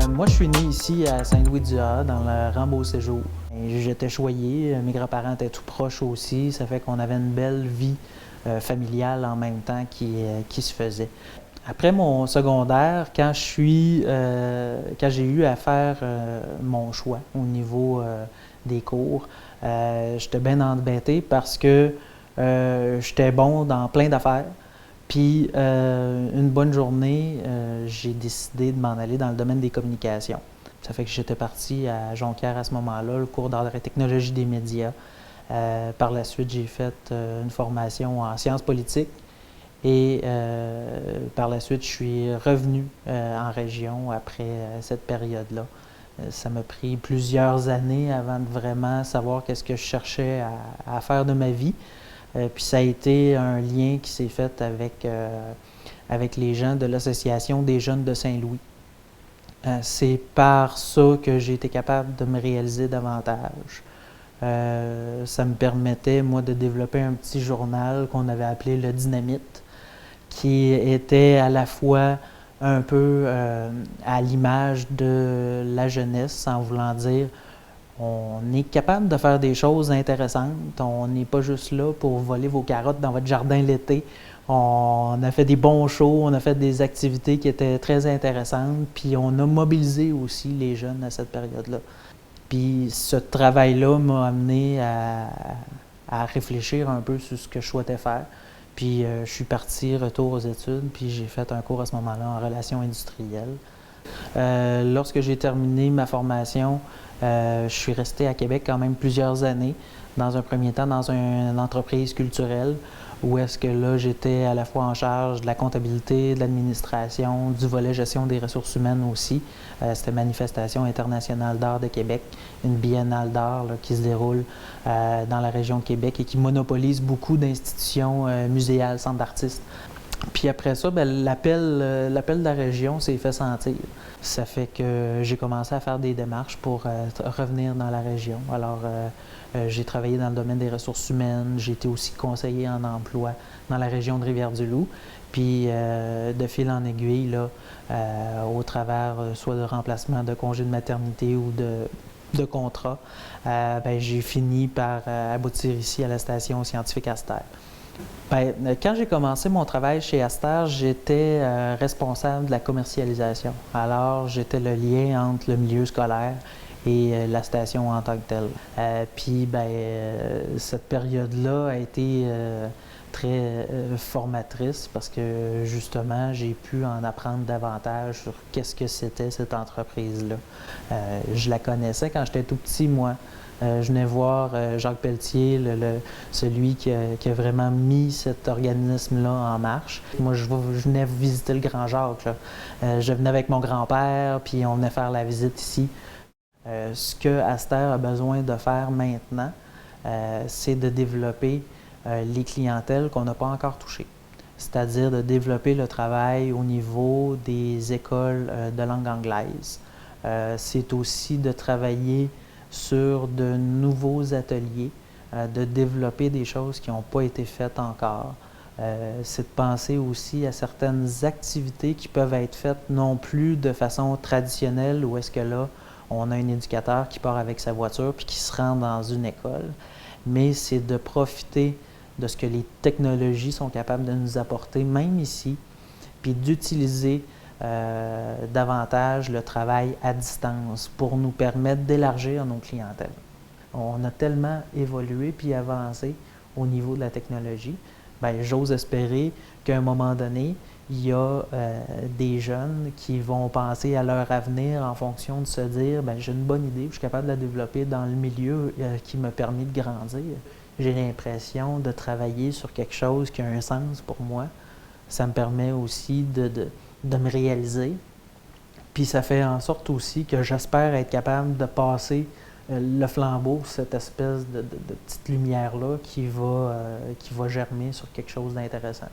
Moi, je suis né ici à Saint-Louis-du-Ha, dans le Rambaud-Séjour. J'étais choyé, mes grands-parents étaient tout proches aussi, ça fait qu'on avait une belle vie familiale en même temps qui se faisait. Après mon secondaire, quand j'ai eu à faire mon choix au niveau des cours, j'étais bien embêté parce que j'étais bon dans plein d'affaires. Puis, une bonne journée, j'ai décidé de m'en aller dans le domaine des communications. Ça fait que j'étais parti à Jonquière à ce moment-là, le cours d'art et technologie des médias. Par la suite, j'ai fait une formation en sciences politiques et par la suite, je suis revenu en région après cette période-là. Ça m'a pris plusieurs années avant de vraiment savoir qu'est-ce que je cherchais à faire de ma vie. Puis ça a été un lien qui s'est fait avec les gens de l'Association des jeunes de Saint-Louis. C'est par ça que j'ai été capable de me réaliser davantage. Ça me permettait, moi, de développer un petit journal qu'on avait appelé le Dynamite, qui était à la fois un peu à l'image de la jeunesse, sans vouloir dire on est capable de faire des choses intéressantes. On n'est pas juste là pour voler vos carottes dans votre jardin l'été. On a fait des bons shows, on a fait des activités qui étaient très intéressantes, puis on a mobilisé aussi les jeunes à cette période-là. Puis ce travail-là m'a amené à réfléchir un peu sur ce que je souhaitais faire. Puis je suis parti, retour aux études, puis j'ai fait un cours à ce moment-là en relations industrielles. Lorsque j'ai terminé ma formation, je suis resté à Québec quand même plusieurs années. Dans un premier temps, dans une entreprise culturelle, où est-ce que là, j'étais à la fois en charge de la comptabilité, de l'administration, du volet gestion des ressources humaines aussi. C'était Manifestation internationale d'art de Québec, une biennale d'art qui se déroule dans la région de Québec et qui monopolise beaucoup d'institutions muséales, centres d'artistes. Puis après ça, l'appel de la région s'est fait sentir. Ça fait que j'ai commencé à faire des démarches pour revenir dans la région. Alors, j'ai travaillé dans le domaine des ressources humaines, j'ai été aussi conseiller en emploi dans la région de Rivière-du-Loup. Puis, de fil en aiguille, là, au travers soit de remplacement de congé de maternité ou de contrat, j'ai fini par aboutir ici à la station scientifique Aster. Quand j'ai commencé mon travail chez Aster, j'étais responsable de la commercialisation. Alors, j'étais le lien entre le milieu scolaire et la station en tant que telle. Cette période-là a été très formatrice parce que justement, j'ai pu en apprendre davantage sur qu'est-ce que c'était cette entreprise-là. Je la connaissais quand j'étais tout petit, moi. Je venais voir Jacques Pelletier, celui qui a vraiment mis cet organisme-là en marche. Moi, je venais visiter le Grand Jacques. Je venais avec mon grand-père, puis on venait faire la visite ici. Ce que Aster a besoin de faire maintenant, c'est de développer les clientèles qu'on n'a pas encore touchées. C'est-à-dire de développer le travail au niveau des écoles de langue anglaise. C'est aussi de travailler sur de nouveaux ateliers, de développer des choses qui n'ont pas été faites encore. C'est de penser aussi à certaines activités qui peuvent être faites non plus de façon traditionnelle, où est-ce que là, on a un éducateur qui part avec sa voiture puis qui se rend dans une école, mais c'est de profiter de ce que les technologies sont capables de nous apporter, même ici, puis d'utiliser davantage le travail à distance pour nous permettre d'élargir nos clientèles. On a tellement évolué puis avancé au niveau de la technologie, j'ose espérer qu'à un moment donné, il y a des jeunes qui vont penser à leur avenir en fonction de se dire j'ai une bonne idée, je suis capable de la développer dans le milieu qui m'a permis de grandir. J'ai l'impression de travailler sur quelque chose qui a un sens pour moi. Ça me permet aussi de me réaliser. Puis ça fait en sorte aussi que j'espère être capable de passer le flambeau, cette espèce de petite lumière-là qui va germer sur quelque chose d'intéressant.